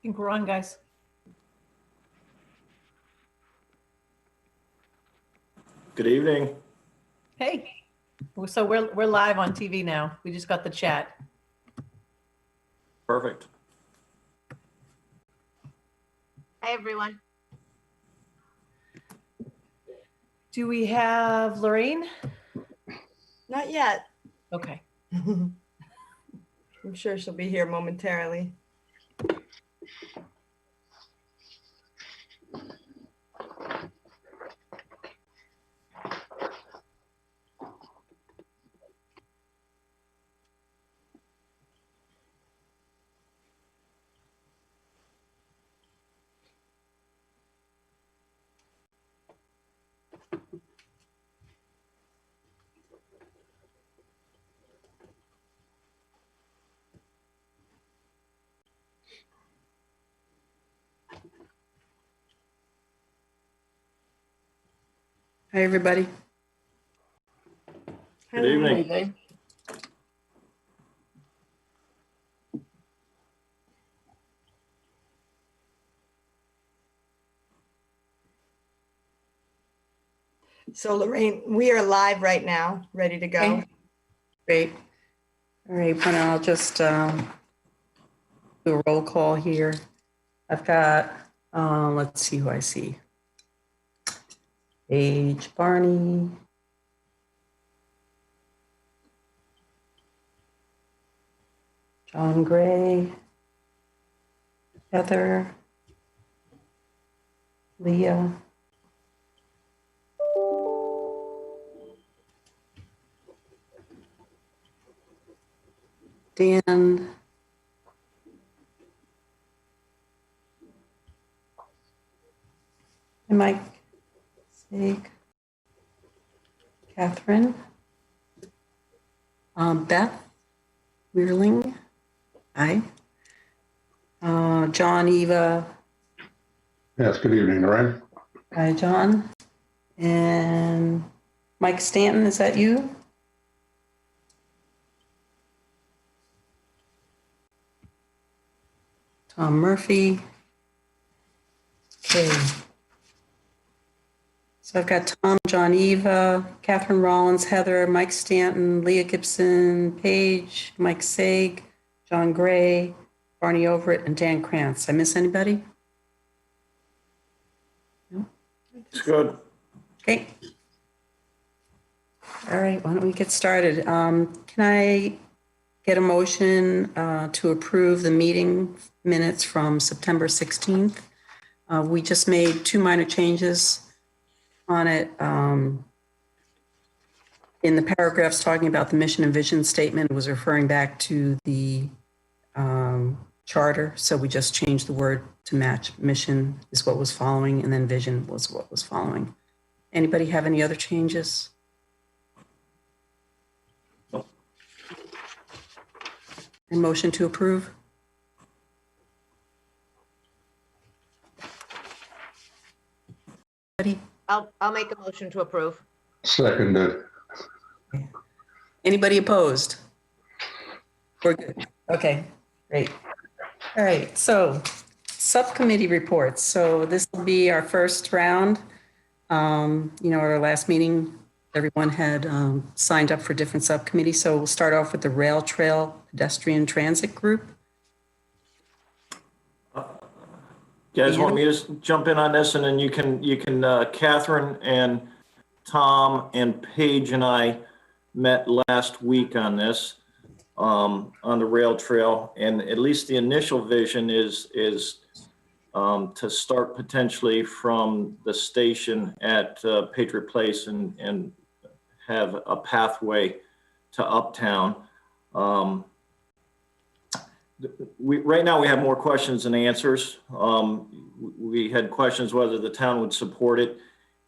think we're on, guys. Good evening. Hey, so we're live on TV now. We just got the chat. Perfect. Hi, everyone. Do we have Lorraine? Not yet. Okay. I'm sure she'll be here momentarily. Hi, everybody. Good evening. So Lorraine, we are live right now, ready to go. Okay. Great. All right, but I'll just do a roll call here. I've got, let's see who I see. Paige Barney. John Gray. Heather. Leah. Dan. And Mike. Sake. Catherine. Beth. Weirling. Hi. John, Eva. Yes, good evening, Lorraine. Hi, John. And Mike Stanton, is that you? Tom Murphy. Okay. So I've got Tom, John, Eva, Catherine Rollins, Heather, Mike Stanton, Leah Gibson, Paige, Mike Saig, John Gray, Barney Overett, and Dan Krantz. I miss anybody? No? It's good. Okay. All right, why don't we get started? Can I get a motion to approve the meeting minutes from September 16th? We just made two minor changes on it. In the paragraphs talking about the mission and vision statement, it was referring back to the charter. So we just changed the word to match. Mission is what was following, and then vision was what was following. Anybody have any other changes? No. A motion to approve? Anybody? I'll make a motion to approve. Seconded. Anybody opposed? We're good. Okay, great. All right, so subcommittee reports. So this will be our first round. At our last meeting, everyone had signed up for different subcommittees. So we'll start off with the Rail Trail Pedestrian Transit Group. You guys want me to jump in on this, and then you can Catherine and Tom and Paige and I met last week on this, on the rail trail, and at least the initial vision is to start potentially from the station at Patriot Place and have a pathway to Uptown. Right now we have more questions than answers. We had questions whether the town would support it,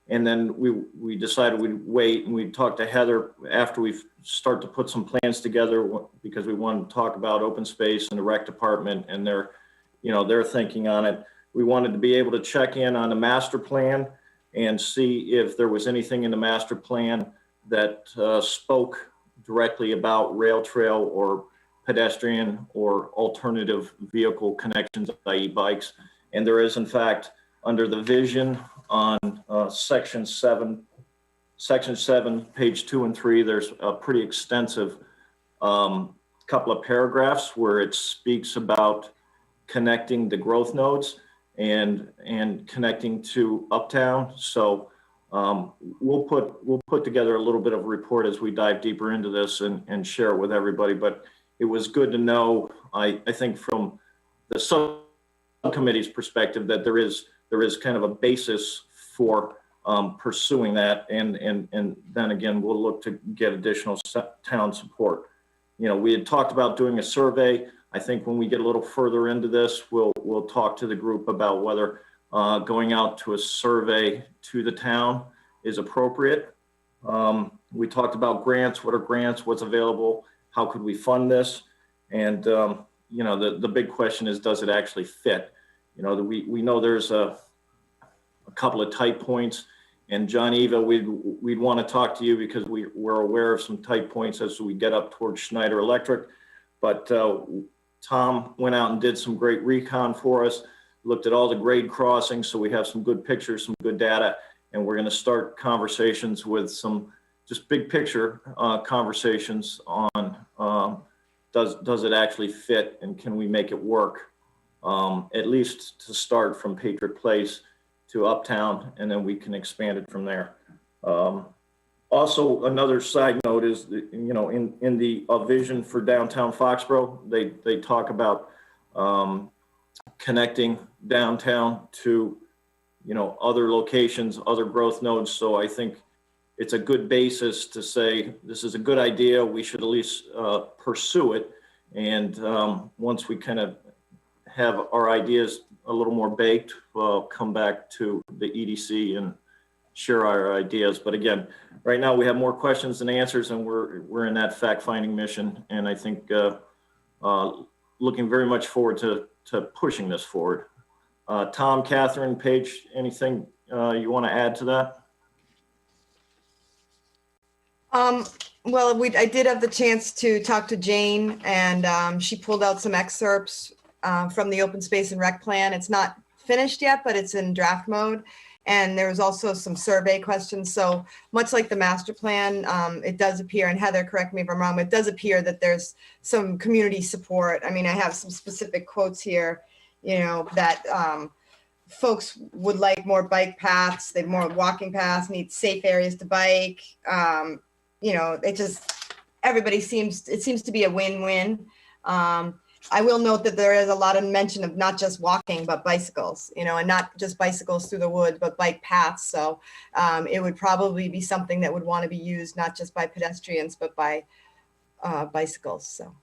and then we decided we'd wait and we'd talk to Heather after we start to put some plans together, because we wanted to talk about open space and the rec department and their thinking on it. We wanted to be able to check in on the master plan and see if there was anything in the master plan that spoke directly about rail trail or pedestrian or alternative vehicle connections, i.e. bikes. And there is, in fact, under the vision on section 7, page 2 and 3, there's a pretty extensive couple of paragraphs where it speaks about connecting the growth nodes and connecting to Uptown. So we'll put together a little bit of a report as we dive deeper into this and share it with everybody. But it was good to know, I think from the subcommittee's perspective, that there is kind of a basis for pursuing that. And then again, we'll look to get additional town support. You know, we had talked about doing a survey. I think when we get a little further into this, we'll talk to the group about whether going out to a survey to the town is appropriate. We talked about grants. What are grants? What's available? How could we fund this? And you know, the big question is, does it actually fit? You know, we know there's a couple of tight points. And John Eva, we'd want to talk to you because we're aware of some tight points as we get up towards Schneider Electric. But Tom went out and did some great recon for us, looked at all the grade crossings, so we have some good pictures, some good data, and we're going to start conversations with some just big picture conversations on does it actually fit and can we make it work, at least to start from Patriot Place to Uptown, and then we can expand it from there. Also, another side note is that, you know, in the vision for downtown Foxboro, they talk about connecting downtown to, you know, other locations, other growth nodes. So I think it's a good basis to say this is a good idea. We should at least pursue it. And once we kind of have our ideas a little more baked, we'll come back to the EDC and share our ideas. But again, right now we have more questions than answers, and we're in that fact-finding mission. And I think looking very much forward to pushing this forward. Tom, Catherine, Paige, anything you want to add to that? Well, I did have the chance to talk to Jane, and she pulled out some excerpts from the open space and rec plan. It's not finished yet, but it's in draft mode. And there was also some survey questions. So much like the master plan, it does appear, and Heather, correct me if I'm wrong, but it does appear that there's some community support. I mean, I have some specific quotes here, you know, that folks would like more bike paths, they more walking paths, need safe areas to bike. You know, it seems to be a win-win. I will note that there is a lot of mention of not just walking, but bicycles, you know, and not just bicycles through the woods, but bike paths. So it would probably be something that would want to be used not just by pedestrians, but by bicycles. So.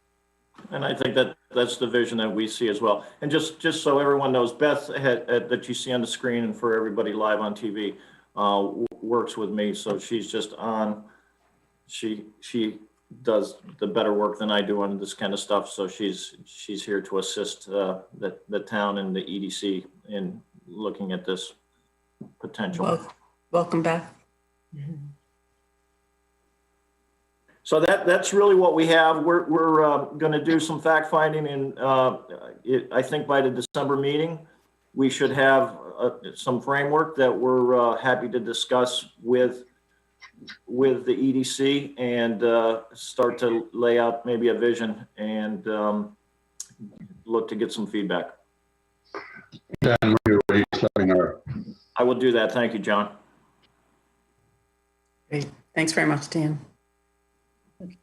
And I think that's the vision that we see as well. And just so everyone knows, Beth that you see on the screen and for everybody live on TV works with me. So she's just on. She does the better work than I do on this kind of stuff. So she's here to assist the town and the EDC in looking at this potential. Welcome back. So that's really what we have. We're going to do some fact finding, and I think by the December meeting, we should have some framework that we're happy to discuss with the EDC and start to lay out maybe a vision and look to get some feedback. Dan, when you're ready, just let me know. I will do that. Thank you, John. Great. Thanks very much, Dan.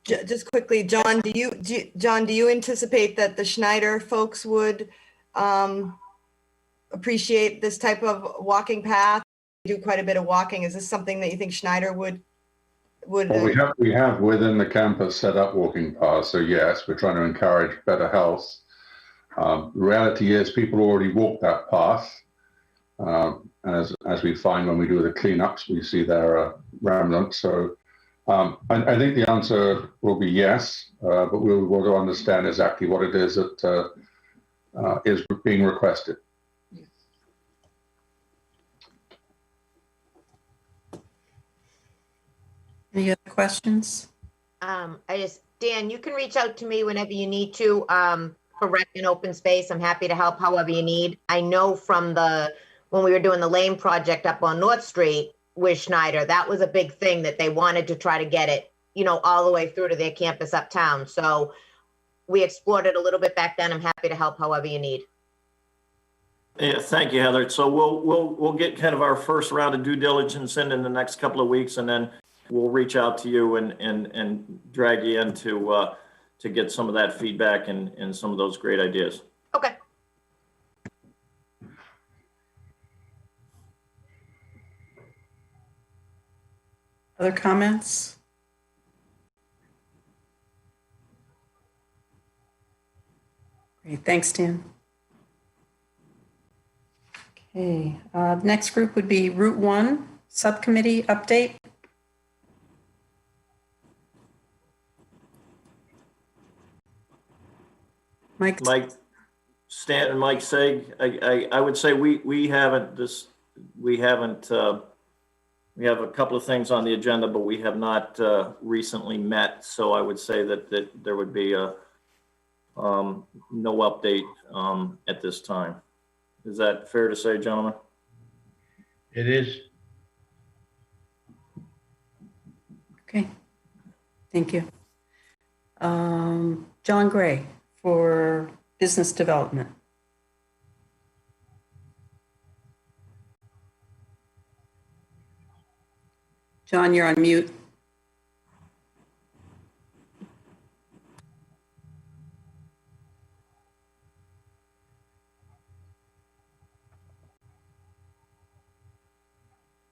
Just quickly, John, do you anticipate that the Schneider folks would appreciate this type of walking path? You do quite a bit of walking. Is this something that you think Schneider would? Well, we have within the campus set up walking paths. So yes, we're trying to encourage better health. The reality is people already walk that path. As we find when we do the cleanups, we see there remnants. So I think the answer will be yes, but we'll want to understand exactly what it is that is being requested. Any other questions? I just Dan, you can reach out to me whenever you need to, for rec and open space. I'm happy to help however you need. I know from when we were doing the lane project up on North Street with Schneider, that was a big thing that they wanted to try to get it, all the way through to their campus uptown. So we explored it a little bit back then. I'm happy to help however you need. Yeah, thank you, Heather. So we'll get kind of our first round of due diligence in the next couple of weeks, and then we'll reach out to you and drag you in to get some of that feedback and some of those great ideas. Okay. Other comments? Great, thanks, Dan. Okay, the next group would be Route 1 Subcommittee Update. Mike? Mike Stanton, Mike Saig, I would say we have a couple of things on the agenda, but we have not recently met. So I would say that there would be no update at this time. Is that fair to say, gentlemen? It is. Okay, thank you. John Gray for Business Development. John, you're on mute.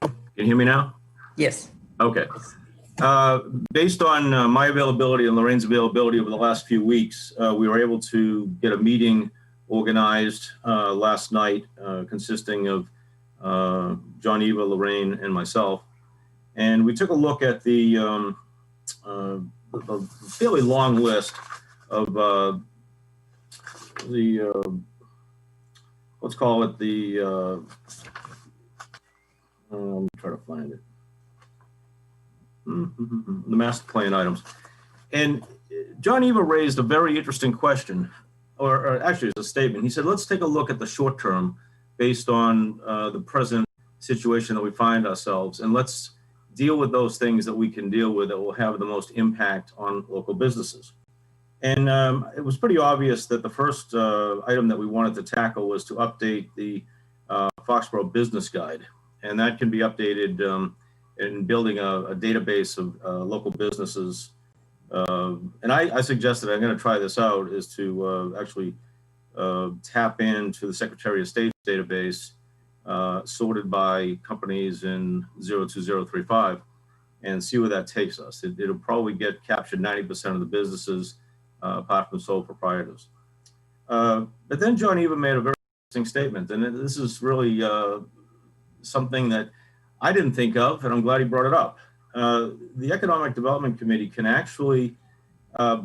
Can you hear me now? Yes. Okay. Based on my availability and Lorraine's availability over the last few weeks, we were able to get a meeting organized last night consisting of John, Eva, Lorraine, and myself. And we took a look at the fairly long list of let's call it the, let me try to find it. The master plan items. And John Eva raised a very interesting question, or actually it's a statement. He said, let's take a look at the short term based on the present situation that we find ourselves, and let's deal with those things that we can deal with that will have the most impact on local businesses. And it was pretty obvious that the first item that we wanted to tackle was to update the Foxboro Business Guide. And that can be updated in building a database of local businesses. And I suggested, I'm going to try this out, is to actually tap into the Secretary of State's database sorted by companies in 02035 and see where that takes us. It'll probably get captured 90% of the businesses apart from sole proprietors. But then John Eva made a very interesting statement, and this is really something that I didn't think of, and I'm glad he brought it up. The Economic Development Committee can actually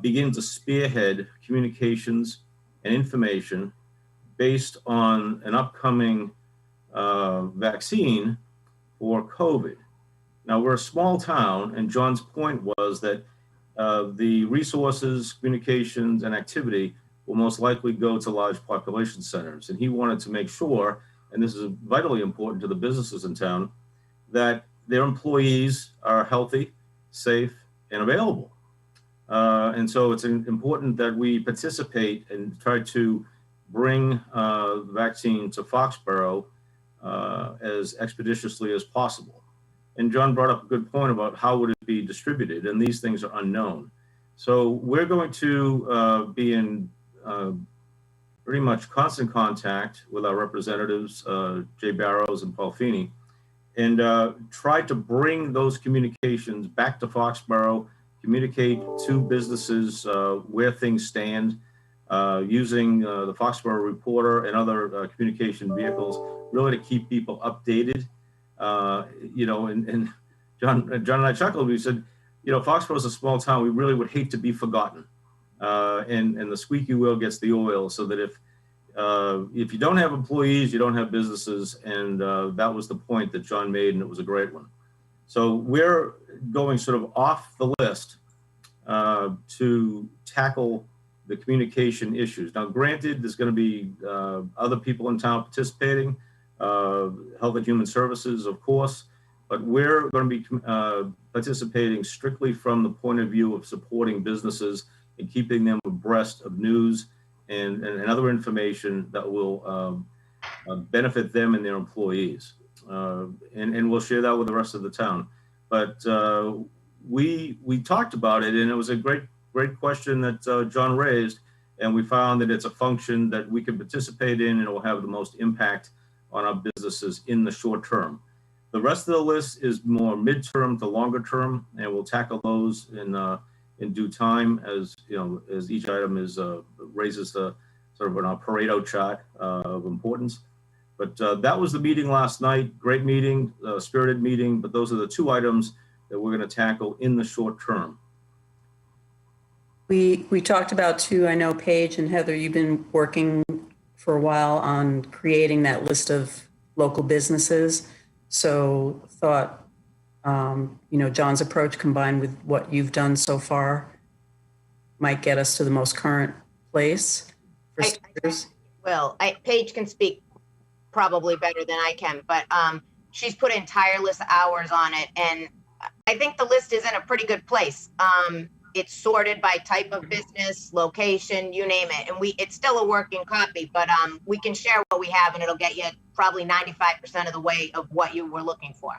begin to spearhead communications and information based on an upcoming vaccine for COVID. Now, we're a small town, and John's point was that the resources, communications, and activity will most likely go to large population centers. And he wanted to make sure, and this is vitally important to the businesses in town, that their employees are healthy, safe, and available. And so it's important that we participate and try to bring the vaccine to Foxboro as expeditiously as possible. And John brought up a good point about how would it be distributed, and these things are unknown. So we're going to be in pretty much constant contact with our representatives, Jay Barrows and Paul Feeney, and try to bring those communications back to Foxboro, communicate to businesses where things stand, using the Foxboro Reporter and other communication vehicles, really to keep people updated. And John and I chuckled. We said, Foxboro is a small town. We really would hate to be forgotten. And the squeaky wheel gets the oil, so that if you don't have employees, you don't have businesses. And that was the point that John made, and it was a great one. So we're going sort of off the list to tackle the communication issues. Now, granted, there's going to be other people in town participating, Health and Human Services, of course, but we're going to be participating strictly from the point of view of supporting businesses and keeping them abreast of news and other information that will benefit them and their employees. And we'll share that with the rest of the town. But we talked about it, and it was a great question that John raised, and we found that it's a function that we can participate in, and it will have the most impact on our businesses in the short term. The rest of the list is more midterm to longer term, and we'll tackle those in due time as as each item is raises the sort of a Pareto chart of importance. But that was the meeting last night. Great meeting, spirited meeting. But those are the two items that we're going to tackle in the short term. We talked about too, I know Paige and Heather, you've been working for a while on creating that list of local businesses. So thought, John's approach combined with what you've done so far might get us to the most current place for starters. Well, Paige can speak probably better than I can, but she's put in tireless hours on it, and I think the list is in a pretty good place. It's sorted by type of business, location, you name it, and it's still a working copy, but we can share what we have, and it'll get you probably 95% of the way of what you were looking for.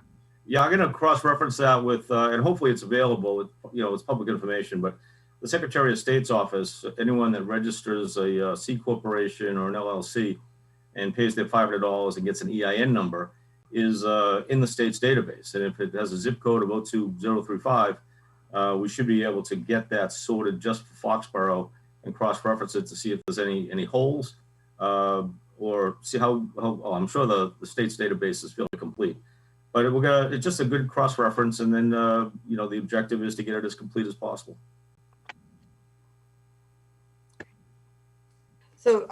Yeah, I'm going to cross-reference that with, and hopefully it's available. It's public information, but the Secretary of State's office, anyone that registers a C corporation or an LLC and pays their $500 and gets an EIN number is in the state's database. And if it has a zip code of 02035, we should be able to get that sorted just for Foxboro and cross-reference it to see if there's any holes or see how I'm sure the state's database is fairly complete. But it's just a good cross-reference, and then the objective is to get it as complete as possible. So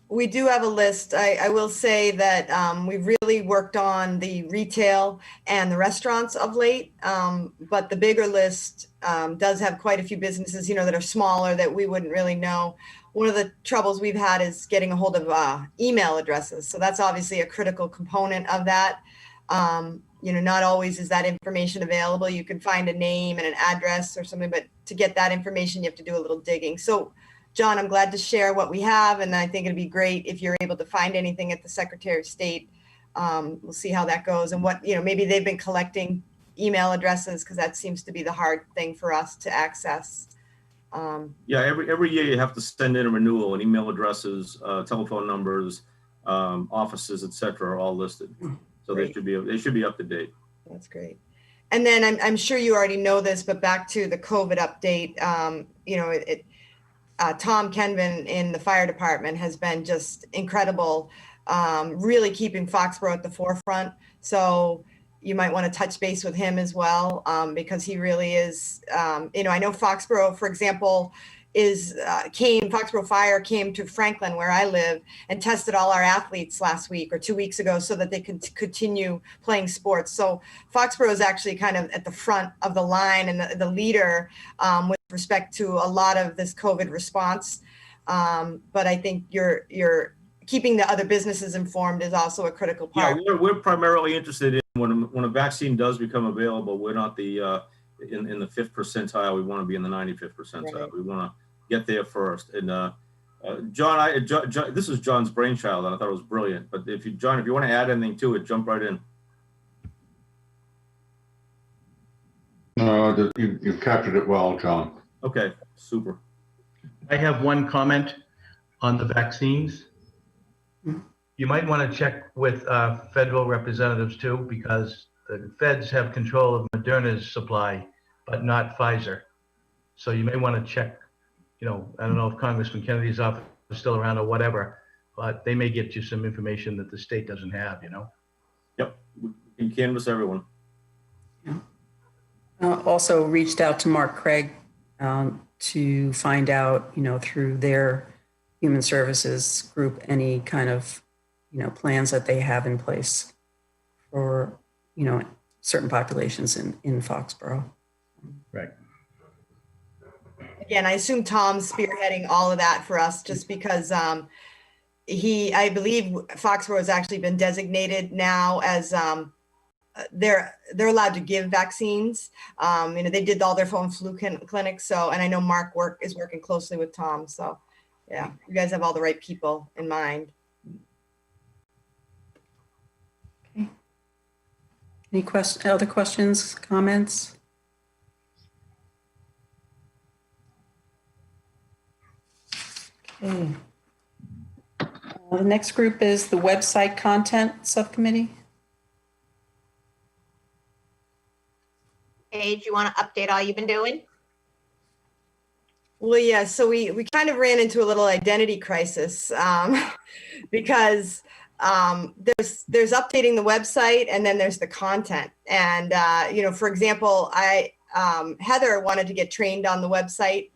we do have a list. I will say that we've really worked on the retail and the restaurants of late, but the bigger list does have quite a few businesses, that are smaller that we wouldn't really know. One of the troubles we've had is getting a hold of email addresses. So that's obviously a critical component of that. Not always is that information available. You can find a name and an address or something, but to get that information, you have to do a little digging. So John, I'm glad to share what we have, and I think it'd be great if you're able to find anything at the Secretary of State. We'll see how that goes, and what, maybe they've been collecting email addresses, because that seems to be the hard thing for us to access. Yeah, every year you have to send in a renewal, and email addresses, telephone numbers, offices, etc., are all listed. So Great. they should be up to date. That's great. And then I'm sure you already know this, but back to the COVID update, Tom Kenvin in the fire department has been just incredible, really keeping Foxboro at the forefront. So you might want to touch base with him as well, because he really is, I know Foxboro, for example, Foxboro Fire came to Franklin, where I live, and tested all our athletes last week or 2 weeks ago so that they can continue playing sports. So Foxboro is actually kind of at the front of the line and the leader with respect to a lot of this COVID response. But I think you're keeping the other businesses informed is also a critical part. Yeah, we're primarily interested in when a vaccine does become available, we're not the in the 5th percentile. We want to be in the 95th percentile. Right. We want to get there first. And John, this is John's brainchild, and I thought it was brilliant. But if you want to add anything to it, jump right in. No, you've captured it well, John. Okay, super. I have one comment on the vaccines. You might want to check with federal representatives too, because the feds have control of Moderna's supply, but not Pfizer. So you may want to check, I don't know if Congressman Kennedy's office is still around or whatever, but they may get you some information that the state doesn't have, Yep, we can canvass everyone. Yeah. Also reached out to Mark Craig to find out, through their human services group, any kind of, plans that they have in place for, certain populations in Foxboro. Right. Again, I assume Tom's spearheading all of that for us just because I believe Foxborough has actually been designated now as they're allowed to give vaccines. They did all their phone flu clinics. So, and I know Mark is working closely with Tom. So yeah, you guys have all the right people in mind. Okay. Any other questions, comments? Okay. The next group is the website content subcommittee. Paige, you want to update all you've been doing? Well, yeah, so we kind of ran into a little identity crisis because there's updating the website and then there's the content. And, for example, Heather wanted to get trained on the website,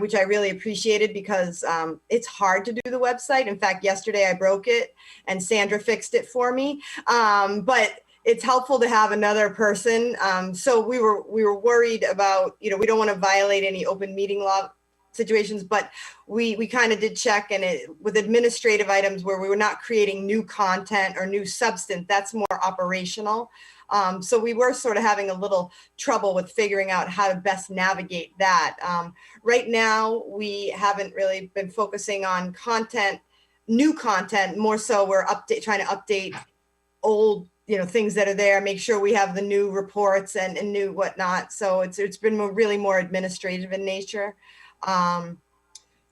which I really appreciated because it's hard to do the website. In fact, yesterday I broke it and Sandra fixed it for me. But it's helpful to have another person. So we were worried about, we don't want to violate any open meeting law situations, but we kind of did check, and with administrative items where we were not creating new content or new substance, that's more operational. So we were sort of having a little trouble with figuring out how to best navigate that. Right now, we haven't really been focusing on new content, more so we're trying to update old things that are there, make sure we have the new reports and new whatnot. So it's been really more administrative in nature. And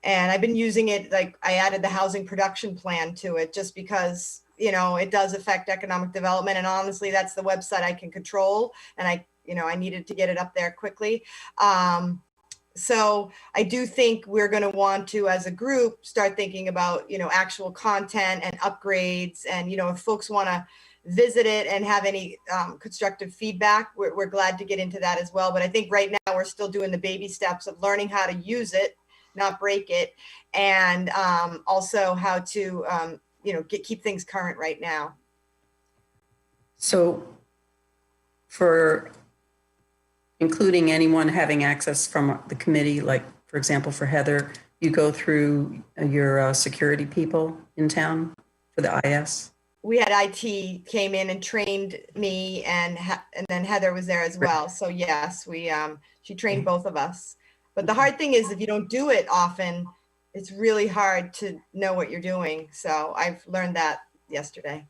I've been using it, like I added the housing production plan to it just because, it does affect economic development. And honestly, that's the website I can control. And I needed to get it up there quickly. So I do think we're going to want to, as a group, start thinking about, actual content and upgrades. And, if folks want to visit it and have any constructive feedback, we're glad to get into that as well. But I think right now we're still doing the baby steps of learning how to use it, not break it, and also how to, keep things current right now. So for including anyone having access from the committee, like, for example, for Heather, you go through your security people in town for the IS? We had IT came in and trained me, and then Heather was there as well. So yes, she trained both of us. But the hard thing is if you don't do it often, it's really hard to know what you're doing. So I've learned that yesterday.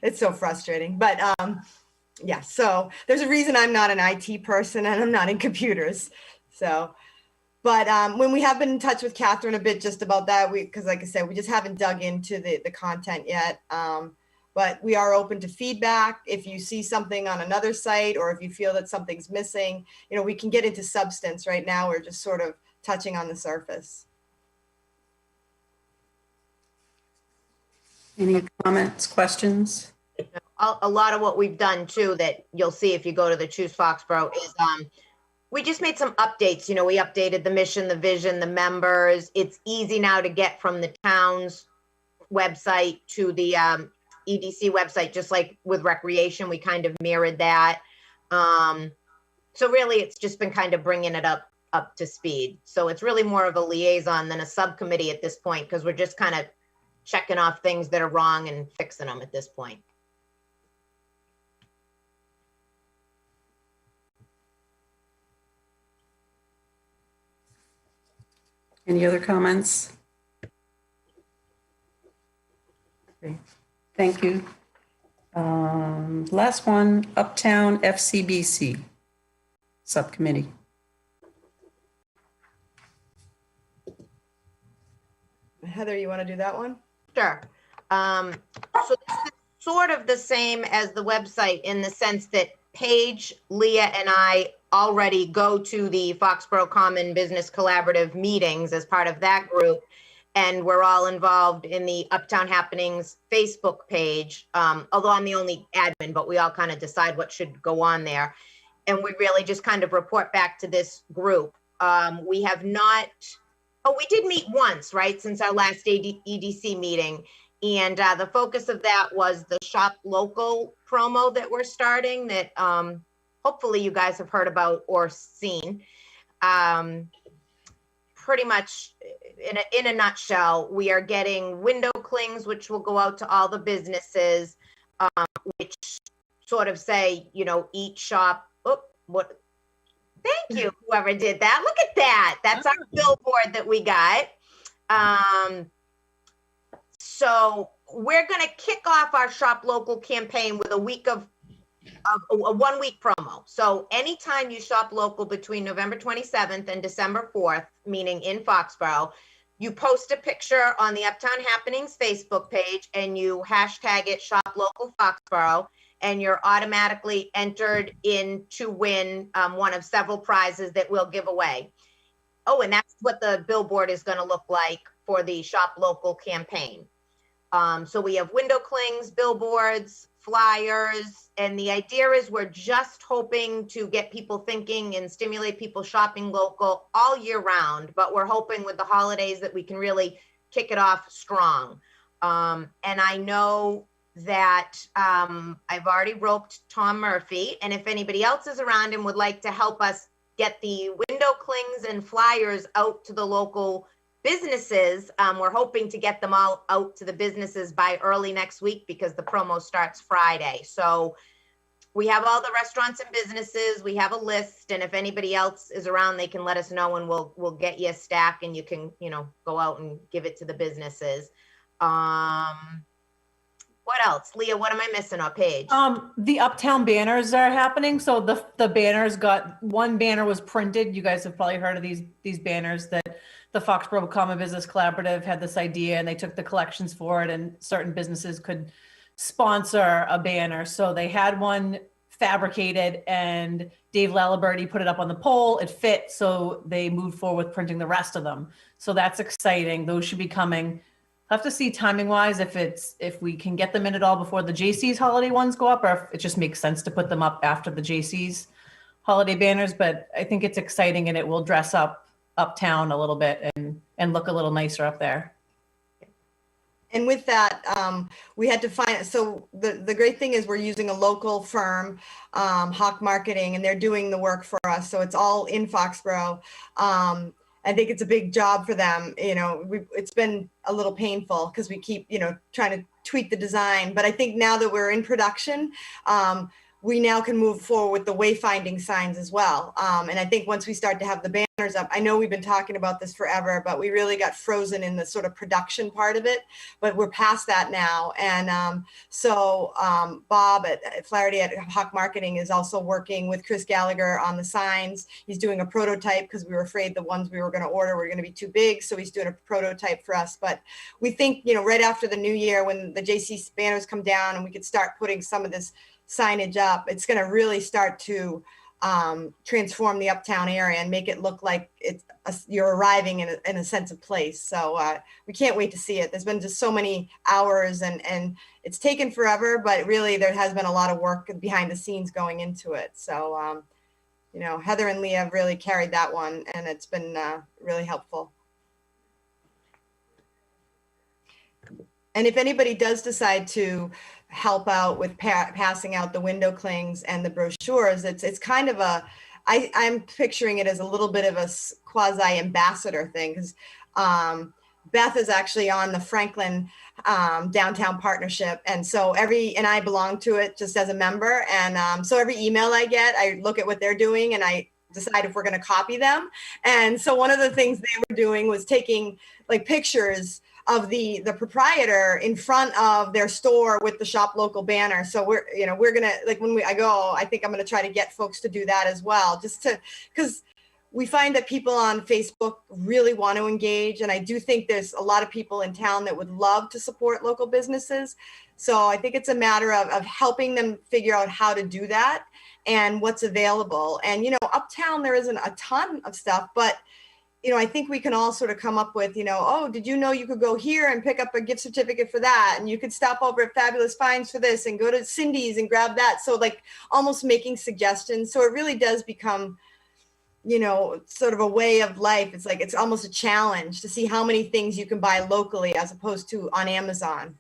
It's so frustrating, but yeah, so there's a reason I'm not an IT person and I'm not in computers. So, but when we have been in touch with Catherine a bit just about that, because like I said, we just haven't dug into the content yet. But we are open to feedback. If you see something on another site, or if you feel that something's missing, we can get into substance. Right now, we're just sort of touching on the surface. Any comments, questions? A lot of what we've done too, that you'll see if you go to the Choose Foxborough, is we just made some updates. We updated the mission, the vision, the members. It's easy now to get from the town's website to the EDC website, just like with recreation, we kind of mirrored that. So really, it's just been kind of bringing it up to speed. So it's really more of a liaison than a subcommittee at this point, because we're just kind of checking off things that are wrong and fixing them at this point. Any other comments? Okay. Thank you. Last one, Uptown FCBC Subcommittee. Heather, you want to do that one? Sure. So this is sort of the same as the website in the sense that Paige, Leah, and I already go to the Foxborough Common Business Collaborative meetings as part of that group. And we're all involved in the Uptown Happenings Facebook page, although I'm the only admin, but we all kind of decide what should go on there. And we really just kind of report back to this group. We have not, we did meet once, right, since our last EDC meeting. And the focus of that was the Shop Local promo that we're starting that hopefully you guys have heard about or seen. Pretty much in a nutshell, we are getting window clings, which will go out to all the businesses, which sort of say, you know, each shop, thank you, whoever did that. Look at that. That's our billboard that we got. So we're going to kick off our Shop Local campaign with a 1 week promo. So anytime you shop local between November 27th and December 4th, meaning in Foxboro, you post a picture on the Uptown Happenings Facebook page and you hashtag it Shop Local Foxboro, and you're automatically entered in to win one of several prizes that we'll give away. Oh, and that's what the billboard is going to look like for the Shop Local campaign. So we have window clings, billboards, flyers, and the idea is we're just hoping to get people thinking and stimulate people shopping local all year round, but we're hoping with the holidays that we can really kick it off strong. And I know that I've already roped Tom Murphy, and if anybody else is around and would like to help us get the window clings and flyers out to the local businesses, we're hoping to get them all out to the businesses by early next week because the promo starts Friday. So we have all the restaurants and businesses, we have a list, and if anybody else is around, they can let us know and we'll get you a stack and you can, you know, go out and give it to the businesses. What else? Leah, what am I missing on page? The Uptown banners are happening. So the banners one banner was printed. You guys have probably heard of these banners that the Foxboro Common Business Collaborative had this idea and they took the collections for it, and certain businesses could sponsor a banner. So they had one fabricated and Dave Laliberty put it up on the pole. It fit. So they moved forward with printing the rest of them. So that's exciting. Those should be coming. I'll have to see timing wise if we can get them in at all before the JC's holiday ones go up, or if it just makes sense to put them up after the JC's holiday banners. But I think it's exciting and it will dress up Uptown a little bit and look a little nicer up there. And with that, we had to find, so the great thing is we're using a local firm, Hawk Marketing, and they're doing the work for us. So it's all in Foxboro. I think it's a big job for them. You know, it's been a little painful because we keep, you know, trying to tweak the design. But I think now that we're in production, we now can move forward with the wayfinding signs as well. And I think once we start to have the banners up, I know we've been talking about this forever, but we really got frozen in the sort of production part of it, but we're past that now. And so Bob at Flaherty at Hawk Marketing is also working with Chris Gallagher on the signs. He's doing a prototype because we were afraid the ones we were going to order were going to be too big. So he's doing a prototype for us. But we think, you know, right after the new year, when the JC banners come down and we could start putting some of this signage up, it's going to really start to transform the Uptown area and make it look like you're arriving in a sense of place. So we can't wait to see it. There's been just so many hours and it's taken forever, but really there has been a lot of work behind the scenes going into it. So, you know, Heather and Leah have really carried that one and it's been really helpful. And if anybody does decide to help out with passing out the window clings and the brochures, it's kind of I'm picturing it as a little bit of a quasi ambassador thing, because Beth is actually on the Franklin downtown partnership, and so and I belong to it just as a member, and so every email I get, I look at what they're doing and I decide if we're going to copy them. And so one of the things they were doing was taking like pictures of the proprietor in front of their store with the Shop Local banner. So we're gonna, like, when I go, I think I'm gonna try to get folks to do that as well, just because we find that people on Facebook really want to engage, and I do think there's a lot of people in town that would love to support local businesses. So I think it's a matter of helping them figure out how to do that and what's available. And, you know, Uptown, there isn't a ton of stuff, but you know, I think we can all sort of come up with, you know, oh, did you know you could go here and pick up a gift certificate for that? And you could stop over at Fabulous Finds for this and go to Cindy's and grab that. So like almost making suggestions. So it really does become, you know, sort of a way of life. It's like, it's almost a challenge to see how many things you can buy locally as opposed to on Amazon.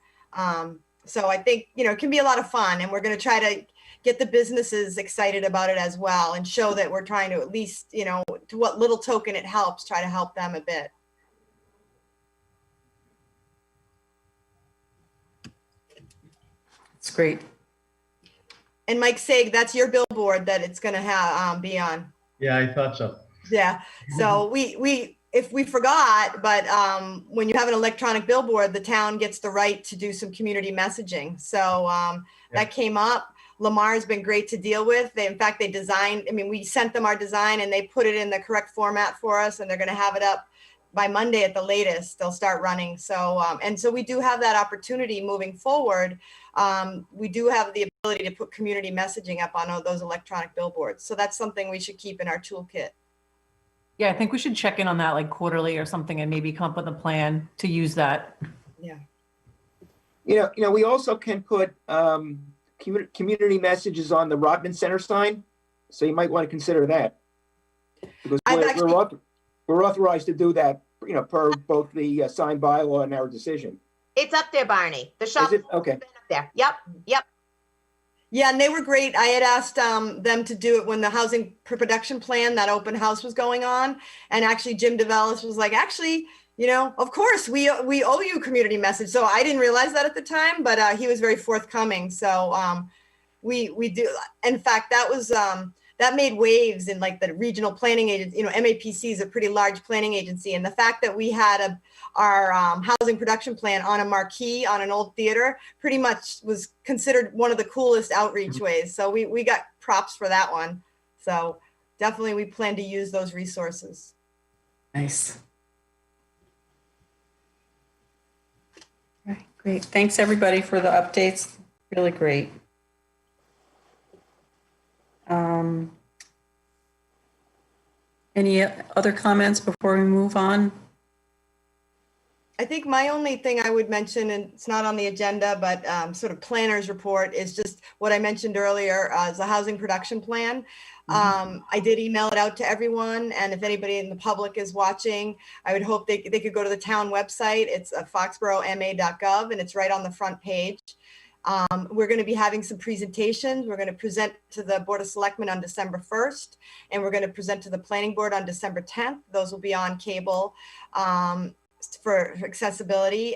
So I think, you know, it can be a lot of fun, and we're going to try to get the businesses excited about it as well and show that we're trying to at least, you know, to what little token it helps, try to help them a bit. It's great. And Mike Saig, that's your billboard that it's going to have be on. Yeah, I thought so. Yeah. So we if we forgot, but when you have an electronic billboard, the town gets the right to do some community messaging. So that came up. Lamar's been great to deal with. In fact, they designed, I mean, we sent them our design and they put it in the correct format for us, and they're going to have it up by Monday at the latest. They'll start running. So, and so we do have that opportunity moving forward. We do have the ability to put community messaging up on those electronic billboards. So that's something we should keep in our toolkit. Yeah, I think we should check in on that like quarterly or something and maybe come up with a plan to use that. Yeah. You know, we also can put community messages on the Rodman Center sign, so you might want to consider that, because we're authorized to do that, you know, per both the sign bylaw and our decision. It's up there, Barney. The shop Is it? Okay. been up there. Yep. Yeah, and they were great. I had asked them to do it when the housing production plan, that open house was going on. And actually Jim DeVellis was like, actually, you know, of course we owe you a community message. So I didn't realize that at the time, but he was very forthcoming. So we do. In fact, that was that made waves in like the regional planning agency. You know, MAPC is a pretty large planning agency. And the fact that we had our housing production plan on a marquee on an old theater pretty much was considered one of the coolest outreach ways. So we got props for that one. So definitely we plan to use those resources. Nice. All right, great. Thanks everybody for the updates. Really great. Any other comments before we move on? I think my only thing I would mention, and it's not on the agenda, but sort of planner's report, is just what I mentioned earlier as a housing production plan. I did email it out to everyone, and if anybody in the public is watching, I would hope they could go to the town website. It's foxboroma.gov, and it's right on the front page. We're going to be having some presentations. We're going to present to the Board of Selectmen on December 1st, and we're going to present to the Planning Board on December 10th. Those will be on cable for accessibility.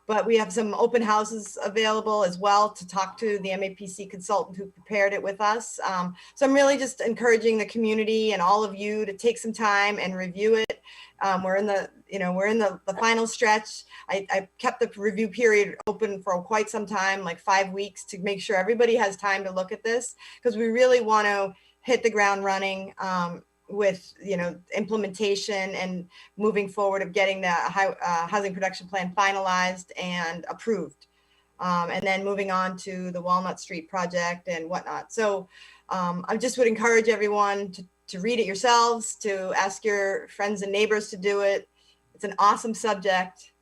But we have some open houses available as well to talk to the MAPC consultant who prepared it with us. So I'm really just encouraging the community and all of you to take some time and review it. We're in the final stretch. I kept the review period open for quite some time, like 5 weeks, to make sure everybody has time to look at this, because we really want to hit the ground running with, you know, implementation and moving forward of getting the housing production plan finalized and approved. And then moving on to the Walnut Street project and whatnot. So I just would encourage everyone to read it yourselves, to ask your friends and neighbors to do it. It's an awesome subject.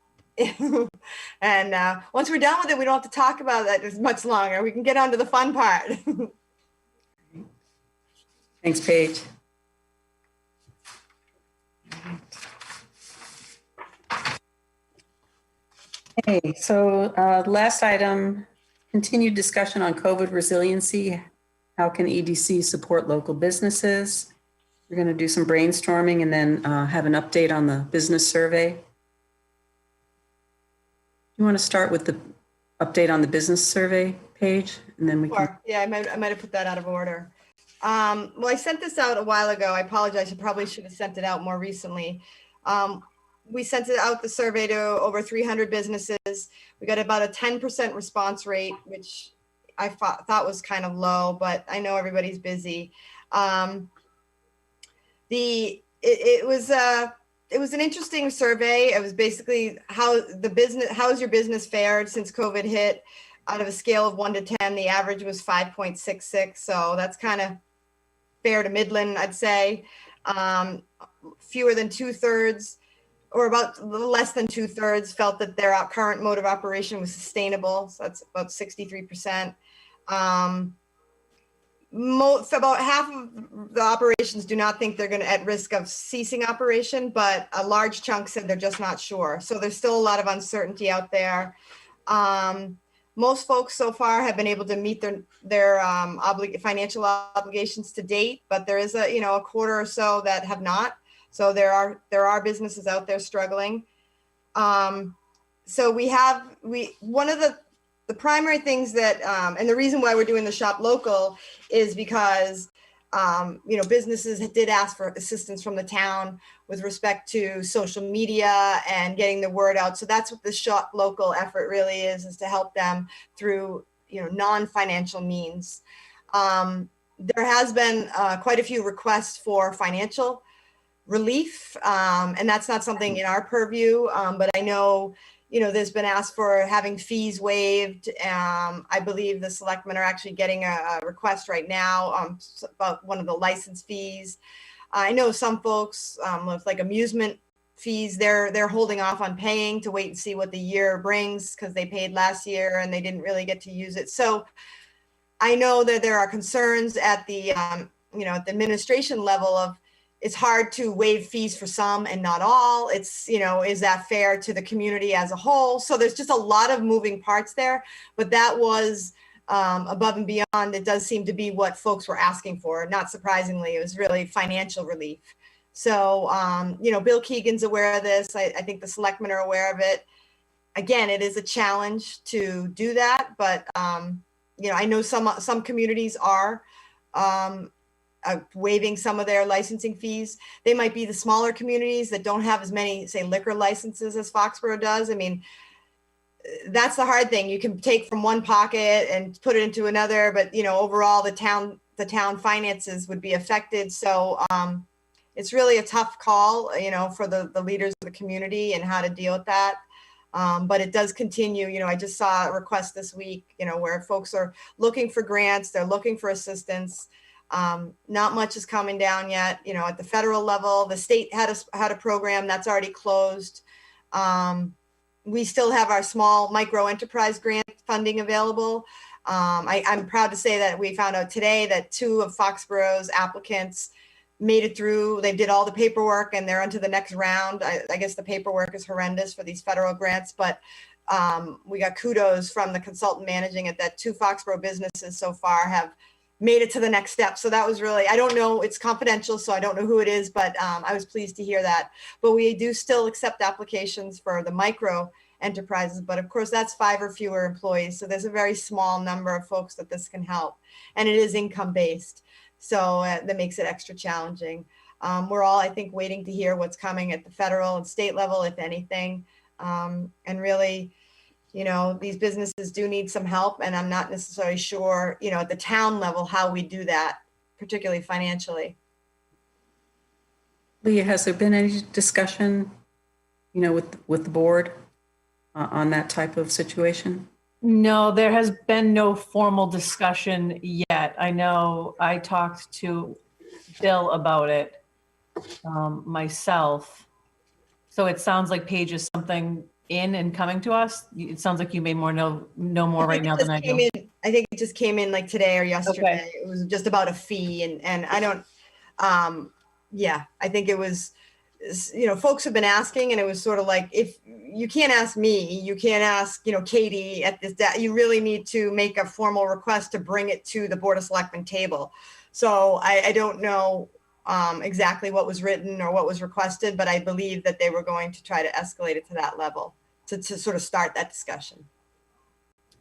And once we're done with it, we don't have to talk about that as much longer. We can get on to the fun part. Thanks, Paige. Okay, so last item, continued discussion on COVID resiliency. How can EDC support local businesses? We're going to do some brainstorming and then have an update on the business survey. You want to start with the update on the business survey page, and then we can. Sure. Yeah, I might have put that out of order. Well, I sent this out a while ago. I apologize. I probably should have sent it out more recently. We sent it out, the survey, to over 300 businesses. We got about a 10% response rate, which I thought was kind of low, but I know everybody's busy. It was an interesting survey. It was basically how's your business fared since COVID hit. Out of a scale of 1 to 10, the average was 5.66. So that's kind of fair to Midland, I'd say. Fewer than 2/3, or about a little less than 2/3, felt that their current mode of operation was sustainable. So that's about 63%. About half of the operations do not think they're going to at risk of ceasing operation, but a large chunk said they're just not sure. So there's still a lot of uncertainty out there. most folks so far have been able to meet their financial obligations to date, but there is a quarter or so that have not. So there are businesses out there struggling. So one of the primary things that, and the reason why we're doing the shop local is because, businesses did ask for assistance from the town with respect to social media and getting the word out. So that's what the shop local effort really is to help them through, non-financial means. There has been quite a few requests for financial relief, and that's not something in our purview, but I know, there's been asked for having fees waived. I believe the selectmen are actually getting a request right now about one of the license fees. I know some folks with like amusement fees, they're holding off on paying to wait and see what the year brings because they paid last year and they didn't really get to use it. So I know that there are concerns at the at the administration level of, it's hard to waive fees for some and not all. It's, is that fair to the community as a whole? So there's just a lot of moving parts there, but that was above and beyond. It does seem to be what folks were asking for. Not surprisingly, it was really financial relief. So, Bill Keegan's aware of this. I think the selectmen are aware of it. Again, it is a challenge to do that, but, I know some communities are, waiving some of their licensing fees. They might be the smaller communities that don't have as many, say, liquor licenses as Foxboro does. I mean, that's the hard thing. You can take from one pocket and put it into another, but overall the town finances would be affected. So it's really a tough call, for the leaders of the community and how to deal with that. But it does continue. I just saw a request this week, where folks are looking for grants, they're looking for assistance. Not much is coming down yet. At the federal level, the state had a program that's already closed. We still have our small micro enterprise grant funding available. I'm proud to say that we found out today that 2 of Foxboro's applicants made it through. They did all the paperwork and they're onto the next round. I guess the paperwork is horrendous for these federal grants, but we got kudos from the consultant managing it that 2 Foxboro businesses so far have made it to the next step. So that was really, I don't know, it's confidential, so I don't know who it is, but I was pleased to hear that. But we do still accept applications for the micro enterprises, but of course that's 5 or fewer employees. So there's a very small number of folks that this can help. And it is income based. So that makes it extra challenging. We're all, I think, waiting to hear what's coming at the federal and state level, if anything. And really, these businesses do need some help, and I'm not necessarily sure, at the town level, how we do that, particularly financially. Leah, has there been any discussion, with the board on that type of situation? No, there has been no formal discussion yet. I know I talked to Bill about it myself. So it sounds like Paige is something in and coming to us. It sounds like you may know more right now than I do. I think it just came in like today or yesterday. Okay. It was just about a fee, and I don't. I think it was. Folks have been asking, and it was sort of like, if you can't ask me, you can't ask, Katie at this. You really need to make a formal request to bring it to the Board of Selectmen table. So I don't know exactly what was written or what was requested, but I believe that they were going to try to escalate it to that level to sort of start that discussion.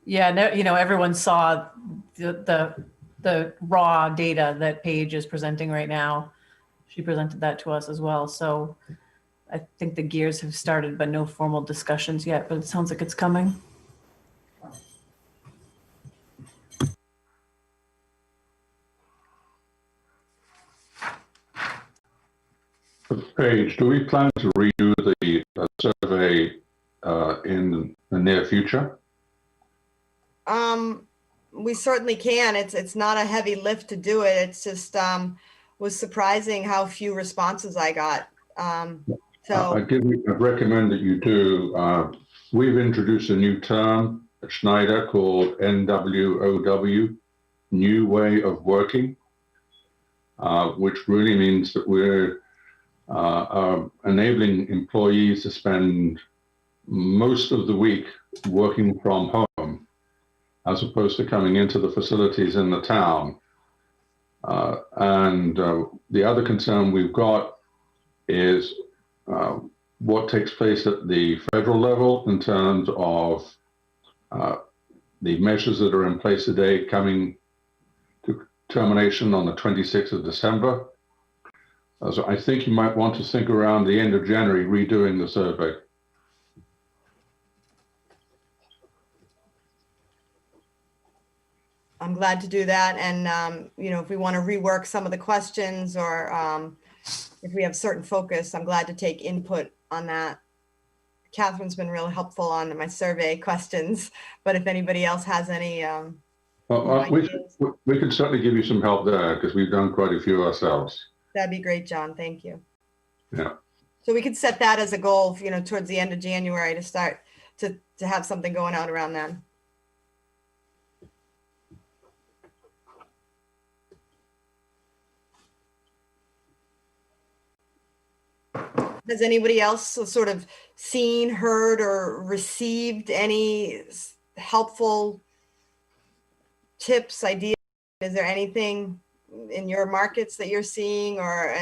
Yeah, everyone saw the raw data that Paige is presenting right now. She presented that to us as well. So I think the gears have started, but no formal discussions yet, but it sounds like it's coming. Paige, do we plan to redo the survey in the near future? We certainly can. It's not a heavy lift to do it. It's just was surprising how few responses I got. I'd recommend that you do. We've introduced a new term at Schneider called NWOW, New Way of Working, which really means that we're enabling employees to spend most of the week working from home. as opposed to coming into the facilities in the town. The other concern we've got is what takes place at the federal level in terms of the measures that are in place today coming to termination on the 26th of December. So I think you might want to think around the end of January redoing the survey. I'm glad to do that. And, you know, if we want to rework some of the questions or if we have certain focus, I'm glad to take input on that. Catherine's been real helpful on my survey questions, but if anybody else has any we could certainly give you some help there because we've done quite a few ourselves. that'd be great, John. Thank you. Yeah. So we could set that as a goal, you know, towards the end of January to start to have something going out around then. Has anybody else sort of seen, heard, or received any helpful tips, ideas? Is there anything in your markets that you're seeing, or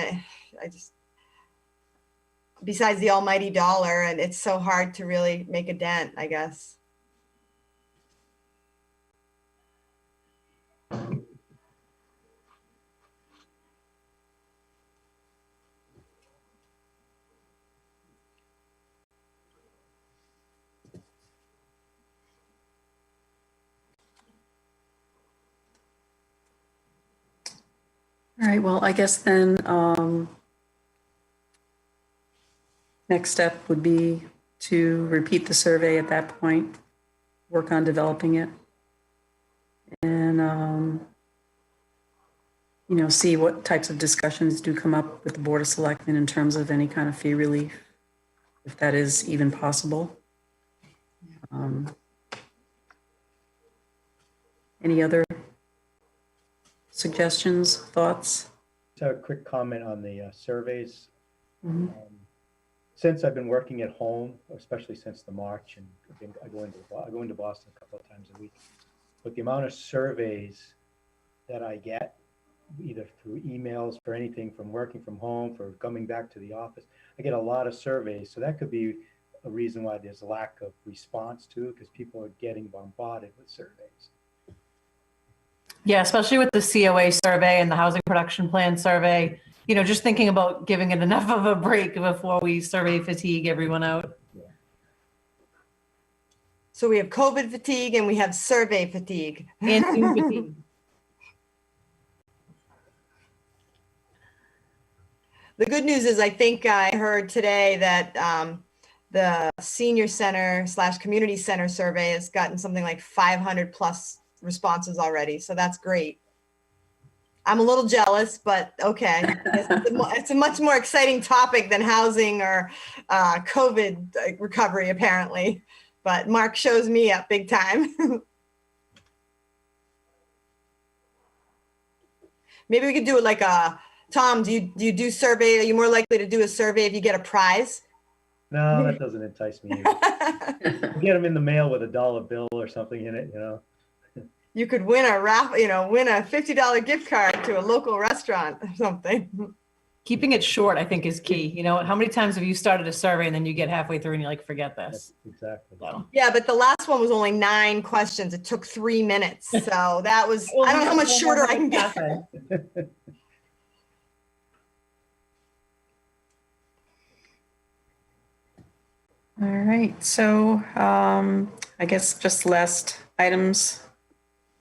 besides the almighty dollar, and it's so hard to really make a dent, I guess. All right, well, I guess then next step would be to repeat the survey at that point, work on developing it, and you know, see what types of discussions do come up with the Board of Selectmen in terms of any kind of fee relief, if that is even possible. Any other suggestions, thoughts? Just a quick comment on the surveys. Mhm. Since I've been working at home, especially since the March, and I go into Boston a couple of times a week, but the amount of surveys that I get, either through emails for anything from working from home, for coming back to the office, I get a lot of surveys. So that could be a reason why there's a lack of response to it, because people are getting bombarded with surveys. Yeah, especially with the COA survey and the housing production plan survey, you know, just thinking about giving it enough of a break before we survey fatigue everyone out. So we have COVID fatigue and we have survey fatigue. And Zoom fatigue. The good news is I think I heard today that the senior center / community center survey has gotten something like 500 plus responses already. So that's great. I'm a little jealous, but okay. It's a much more exciting topic than housing or COVID recovery, apparently. But Mark shows me up big time. Maybe we could do it like Tom, do you do survey? Are you more likely to do a survey if you get a prize? No, that doesn't entice me either. Get them in the mail with a dollar bill or something in it, you know. You could win a win a $50 gift card to a local restaurant or something. Keeping it short, I think, is key. You know, how many times have you started a survey and then you get halfway through and you're like, forget this? Exactly. So. Yeah, but the last one was only 9 questions. It took 3 minutes. So that was, I don't know how much shorter I can get. All right, so I guess just last items,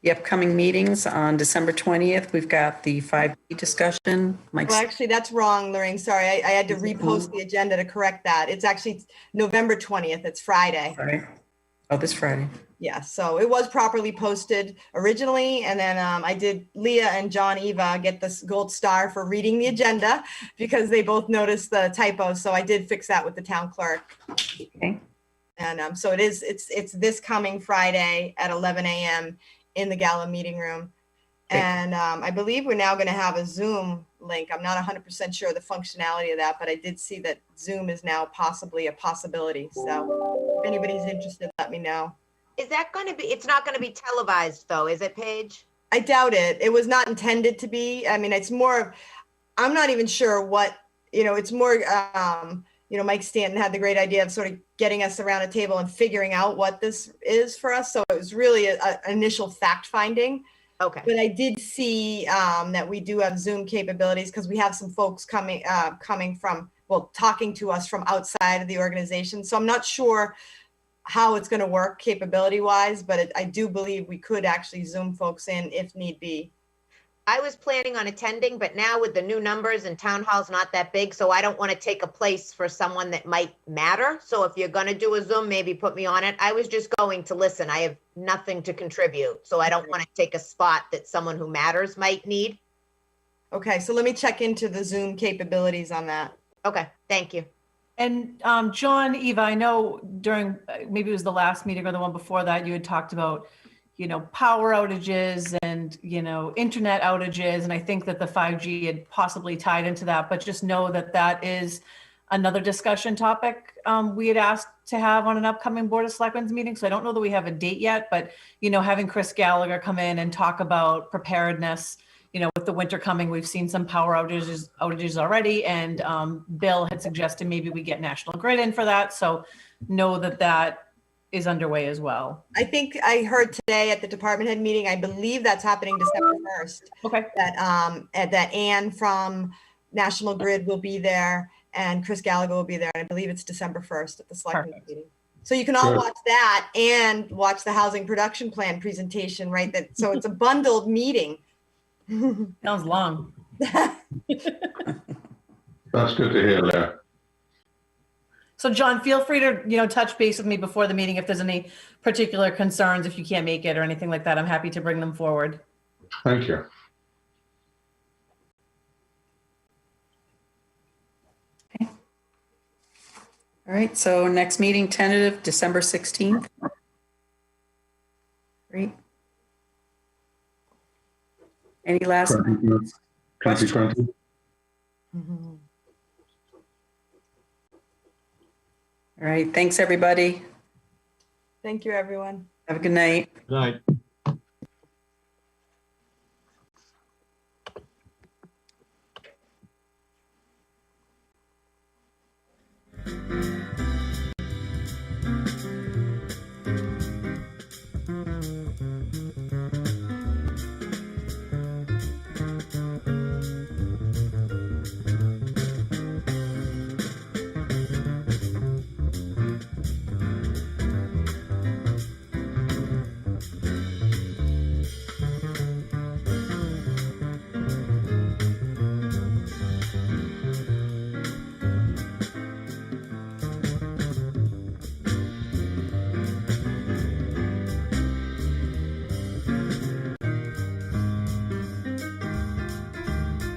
the upcoming meetings on December 20th, we've got the 5G discussion. Well, actually, that's wrong, Lorraine. Sorry, I had to repost the agenda to correct that. It's actually November 20th. It's Friday. Friday. Oh, this Friday. Yeah, so it was properly posted originally, and then I did Leah and John Eva get this gold star for reading the agenda because they both noticed the typo. So I did fix that with the town clerk. Okay. And so it's this coming Friday at 11 a.m. in the gala meeting room. Okay. And I believe we're now going to have a Zoom link. I'm not 100% sure of the functionality of that, but I did see that Zoom is now possibly a possibility. So if anybody's interested, let me know. Is that going to be, it's not going to be televised though, is it, Paige? I doubt it. It was not intended to be. I mean, it's more of, I'm not even sure what, it's more, Mike Stanton had the great idea of sort of getting us around a table and figuring out what this is for us. So it was really an initial fact finding. Okay. But I did see that we do have Zoom capabilities because we have some folks coming from, talking to us from outside of the organization. So I'm not sure how it's going to work capability wise, but I do believe we could actually Zoom folks in if need be. I was planning on attending, but now with the new numbers and town hall's not that big, so I don't want to take a place for someone that might matter. So if you're going to do a Zoom, maybe put me on it. I was just going to listen. I have nothing to contribute, so I don't want to take a spot that someone who matters might need. Okay, so let me check into the Zoom capabilities on that. Okay, thank you. And John, Eva, I know during, maybe it was the last meeting or the one before that, you had talked about, power outages and, internet outages. And I think that the 5G had possibly tied into that, but just know that that is another discussion topic we had asked to have on an upcoming Board of Selectmen's meeting. So I don't know that we have a date yet, but, having Chris Gallagher come in and talk about preparedness, with the winter coming, we've seen some power outages already. And Bill had suggested maybe we get National Grid in for that. So know that that is underway as well. I think I heard today at the department head meeting, I believe that's happening December 1st. Okay. That Ann from National Grid will be there and Chris Gallagher will be there. And I believe it's December 1st at the selectmen's meeting. So you can all Good. watch that and watch the housing production plan presentation, right? So it's a bundled meeting. Sounds long. That's good to hear, Leah. So John, feel free to, touch base with me before the meeting if there's any particular concerns, if you can't make it or anything like that. I'm happy to bring them forward. Thank you. Okay. All right, so next meeting tentative, December 16th. Great. Any last 2020. All right, thanks, everybody. Thank you, everyone. Have a good night. Good night.